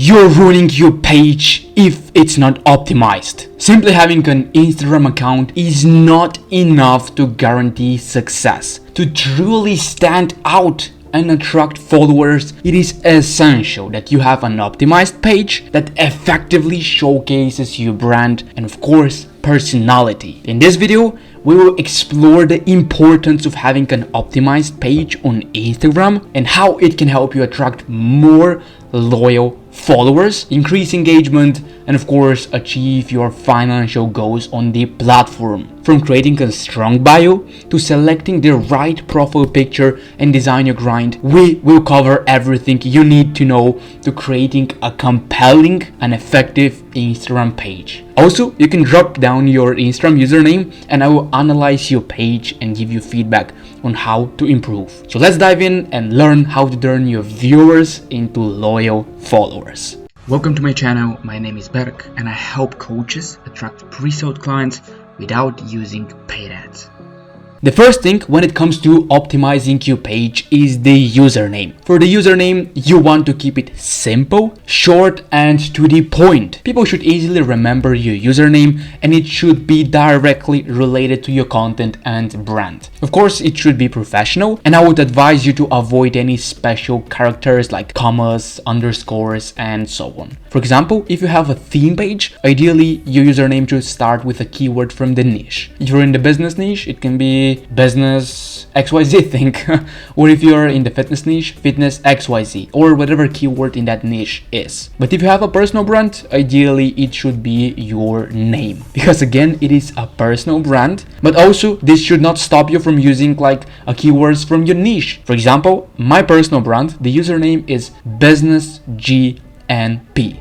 you're ruining your page if it's not optimized. Simply having an Instagram account is not enough to guarantee success. To truly stand out and attract followers, it is essential that you have an optimized page that effectively showcases your brand and, of course, personality. In this video, we will explore the importance of having an optimized page on Instagram and how it can help you attract more loyal followers, increase engagement, and of course achieve your financial goals on the platform. From creating a strong bio to selecting the right profile picture and design your grind, we will cover everything you need to know to creating a compelling and effective Instagram page. Also, you can drop down your Instagram username and I will analyze your page and give you feedback on how to improve. So let's dive in and learn how to turn your viewers into loyal followers. Welcome to my channel. My name is Berk and I help coaches attract pre-sold clients without using paid ads. The first thing when it comes to optimizing your page is the username. For the username, you want to keep it simple, short, and to the point. People should easily remember your username and it should be directly related to your content and brand. Of course, it should be professional and I would advise you to avoid any special characters like commas, underscores, and so on. For example, if you have a theme page, ideally your username should start with a keyword from the niche. If you're in the business niche, it can be business XYZ thing, or if you're in the fitness niche, fitness XYZ, or whatever keyword in that niche is. But if you have a personal brand, ideally it should be your name, because again, it is a personal brand. But also this should not stop you from using like a keywords from your niche. For example, my personal brand, the username is businessGNP.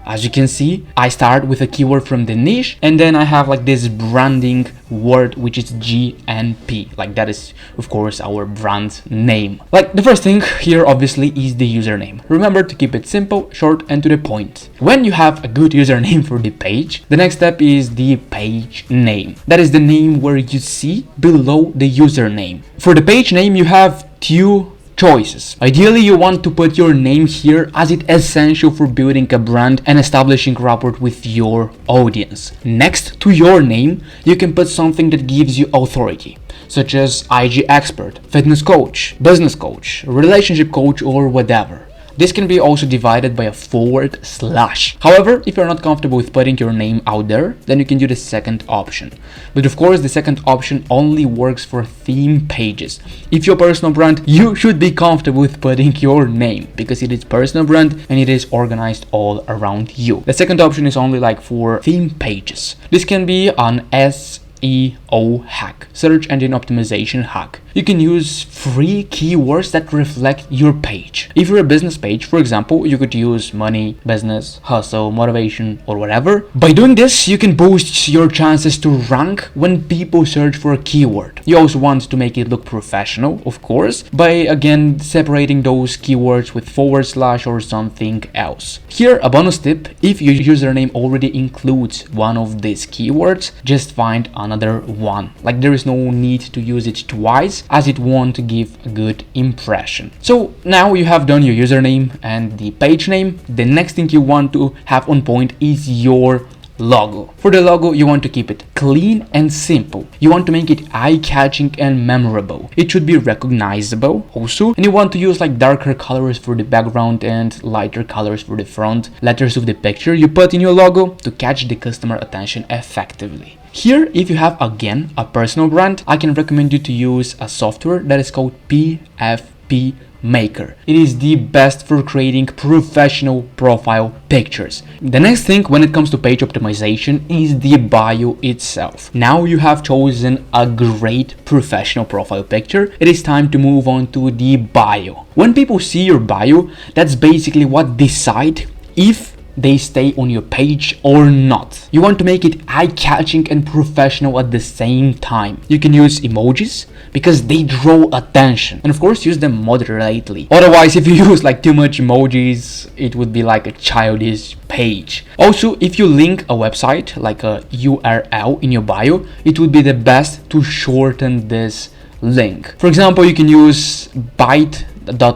As you can see, I start with a keyword from the niche and then I have like this branding word which is GNP. Like that is of course our brand name. Like the first thing here obviously is the username. Remember to keep it simple, short, and to the point. When you have a good username for the page, the next step is the page name. That is the name where you see below the username. For the page name you have two choices. Ideally, you want to put your name here as it's essential for building a brand and establishing rapport with your audience. Next to your name, you can put something that gives you authority, such as IG expert, fitness coach, business coach, relationship coach, or whatever. This can be also divided by a forward slash. However, if you're not comfortable with putting your name out there, then you can do the second option. But of course, the second option only works for theme pages. If you're a personal brand, you should be comfortable with putting your name because it is personal brand and it is organized all around you. The second option is only like for theme pages. This can be an SEO hack, search engine optimization hack. You can use free keywords that reflect your page. If you're a business page, for example, you could use money, business, hustle, motivation, or whatever. By doing this, you can boost your chances to rank when people search for a keyword. You also want to make it look professional, of course, by again separating those keywords with forward slash or something else. Here, a bonus tip: if your username already includes one of these keywords, just find another one. Like there is no need to use it twice, as it won't give a good impression. So now you have done your username and the page name. The next thing you want to have on point is your logo. For the logo, you want to keep it clean and simple. You want to make it eye-catching and memorable. It should be recognizable also, and you want to use like darker colors for the background and lighter colors for the front letters of the picture you put in your logo to catch the customer attention effectively. Here, if you have again a personal brand, I can recommend you to use a software that is called PFP Maker. It is the best for creating professional profile pictures. The next thing when it comes to page optimization is the bio itself. Now you have chosen a great professional profile picture, it is time to move on to the bio. When people see your bio, that's basically what decide if they stay on your page or not. You want to make it eye-catching and professional at the same time. You can use emojis because they draw attention, and of course use them moderately. Otherwise, if you use like too much emojis, it would be like a childish page. Also, if you link a website like a URL in your bio, it would be the best to shorten this link. For example, you can use bite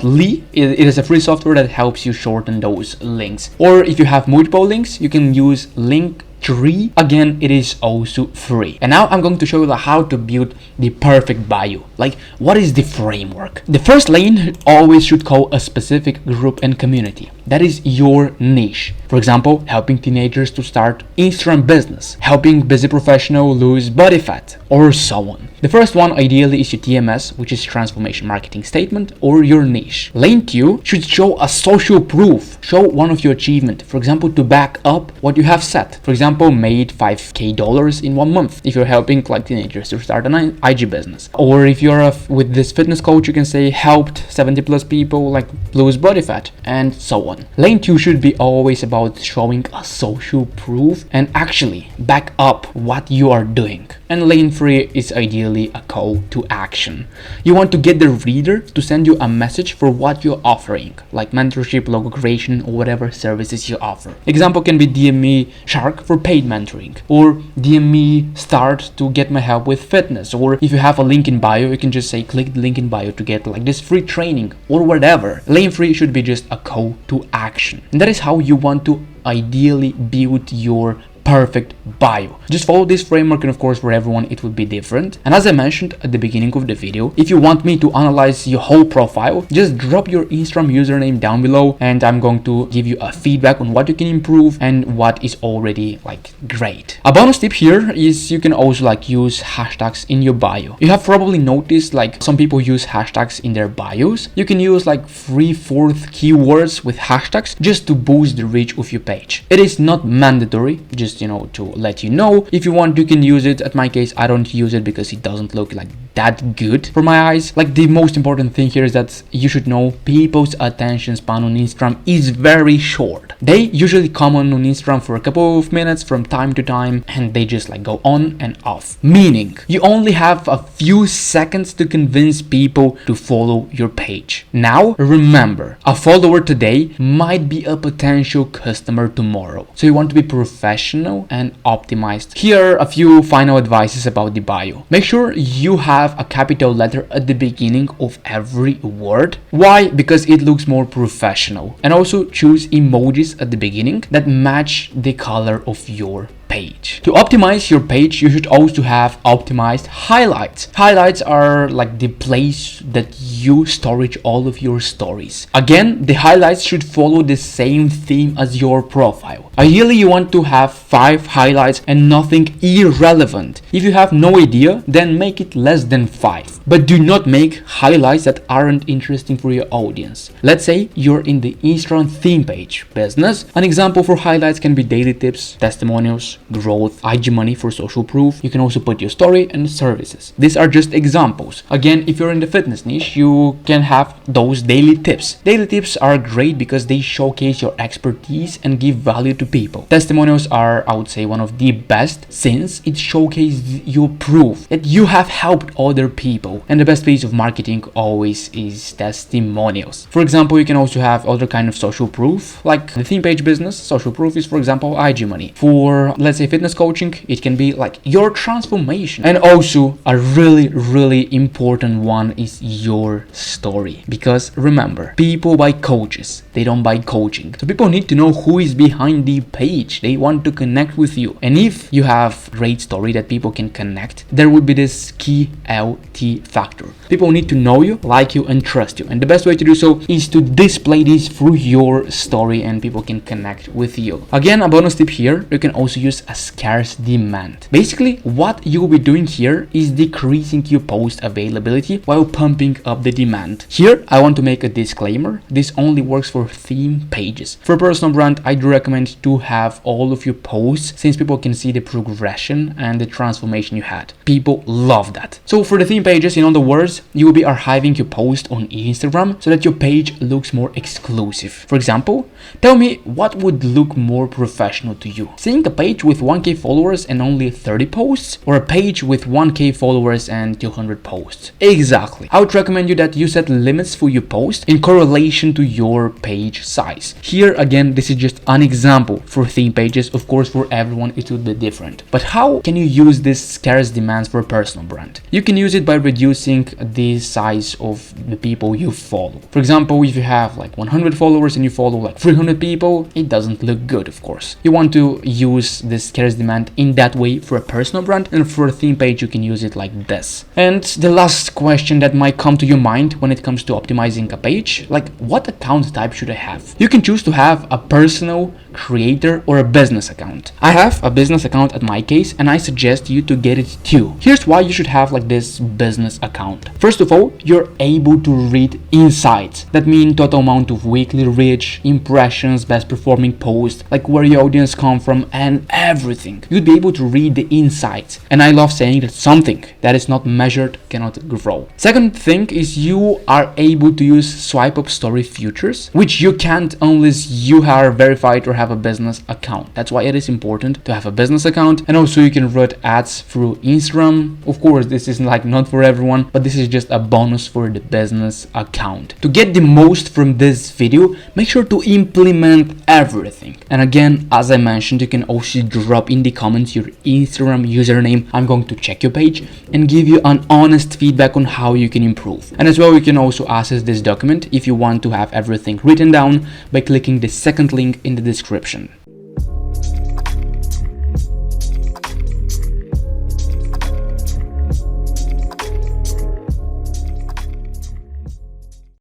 Lee. It is a free software that helps you shorten those links. Or if you have multiple links, you can use Linktree. Again, it is also free. And now I'm going to show you how to build the perfect bio. Like, what is the framework? The first lane always should call a specific group and community. That is your niche. For example, helping teenagers to start Instagram business, helping busy professional lose body fat, or so on. The first one ideally is your TMS, which is transformation marketing statement, or your niche. Lane 2 should show a social proof, show one of your achievement, for example, to back up what you have said. For example, made $5,000 in 1 month if you're helping like teenagers to start an IG business. Or if you're with this fitness coach, you can say helped 70 plus people like lose body fat, and so on. Lane 2 should be always about showing a social proof and actually back up what you are doing. And lane 3 is ideally a call to action. You want to get the reader to send you a message for what you're offering, like mentorship, logo creation, or whatever services you offer. Example can be DM me Shark for paid mentoring, or DM me Start to get my help with fitness. Or if you have a link in bio, you can just say click the link in bio to get like this free training or whatever. Lane 3 should be just a call to action. And that is how you want to ideally build your perfect bio. Just follow this framework, and of course for everyone it will be different. And as I mentioned at the beginning of the video, if you want me to analyze your whole profile, just drop your Instagram username down below and I'm going to give you a feedback on what you can improve and what is already like great. A bonus tip here is you can also like use hashtags in your bio. You have probably noticed like some people use hashtags in their bios. You can use like 3/4 keywords with hashtags just to boost the reach of your page. It is not mandatory, just to let you know. If you want, you can use it. At my case, I don't use it because it doesn't look like that good for my eyes. Like, the most important thing here is that you should know people's attention span on Instagram is very short. They usually come on Instagram for a couple of minutes from time to time and they just like go on and off. Meaning, you only have a few seconds to convince people to follow your page. Now, remember, a follower today might be a potential customer tomorrow. So you want to be professional and optimized. Here are a few final advices about the bio. Make sure you have a capital letter at the beginning of every word. Why? Because it looks more professional. And also choose emojis at the beginning that match the color of your page. To optimize your page, you should also have optimized highlights. Highlights are like the place that you storage all of your stories. Again, the highlights should follow the same theme as your profile. Ideally, you want to have 5 highlights and nothing irrelevant. If you have no idea, then make it less than 5. But do not make highlights that aren't interesting for your audience. Let's say you're in the Instagram theme page business. An example for highlights can be daily tips, testimonials, growth, IG money for social proof. You can also put your story and services. These are just examples. Again, if you're in the fitness niche, you can have those daily tips. Daily tips are great because they showcase your expertise and give value to people. Testimonials are, I would say, one of the best since it showcases your proof that you have helped other people. And the best piece of marketing always is testimonials. For example, you can also have other kind of social proof, like the theme page business. Social proof is, for example, IG money. For, let's say, fitness coaching, it can be like your transformation. And also a really important one is your story, because remember, people buy coaches, they don't buy coaching. So people need to know who is behind the page. They want to connect with you, and if you have great story that people can connect, there will be this key LT factor. People need to know you, like you, and trust you, and the best way to do so is to display this through your story and people can connect with you. Again, a bonus tip here, you can also use a scarce demand. Basically, what you'll be doing here is decreasing your post availability while pumping up the demand. Here, I want to make a disclaimer. This only works for theme pages. For personal brand, I do recommend to have all of your posts since people can see the progression and the transformation you had. People love that. So for the theme pages, in other words, you will be archiving your post on Instagram so that your page looks more exclusive. For example, tell me what would look more professional to you. Seeing a page with 1k followers and only 30 posts, or a page with 1k followers and 200 posts? Exactly. I would recommend you that you set limits for your post in correlation to your page size. Here again, this is just an example for theme pages. Of course, for everyone it would be different. But how can you use this scarce demands for a personal brand? You can use it by reducing reducing the size of the people you follow. For example, if you have like 100 followers and you follow like 300 people, it doesn't look good, of course. You want to use this scarce demand in that way for a personal brand, and for a theme page you can use it like this. And the last question that might come to your mind when it comes to optimizing a page, like what account type should I have? You can choose to have a personal, creator, or a business account. I have a business account at my case, and I suggest you to get it too. Here's why you should have like this business account. First of all, you're able to read insights. That means total amount of weekly reach, impressions, best performing posts, like where your audience come from, and everything. You'd be able to read the insights. And I love saying that something that is not measured cannot grow. Second thing is you are able to use swipe up story features, which you can't unless you are verified or have a business account. That's why it is important to have a business account. And also you can run ads through Instagram. Of course, this is like not for everyone, but this is just a bonus for the business account. To get the most from this video, make sure to implement everything. And again, as I mentioned, you can also drop in the comments your Instagram username. I'm going to check your page and give you an honest feedback on how you can improve. And as well, you can also access this document if you want to have everything written down by clicking the second link in the description.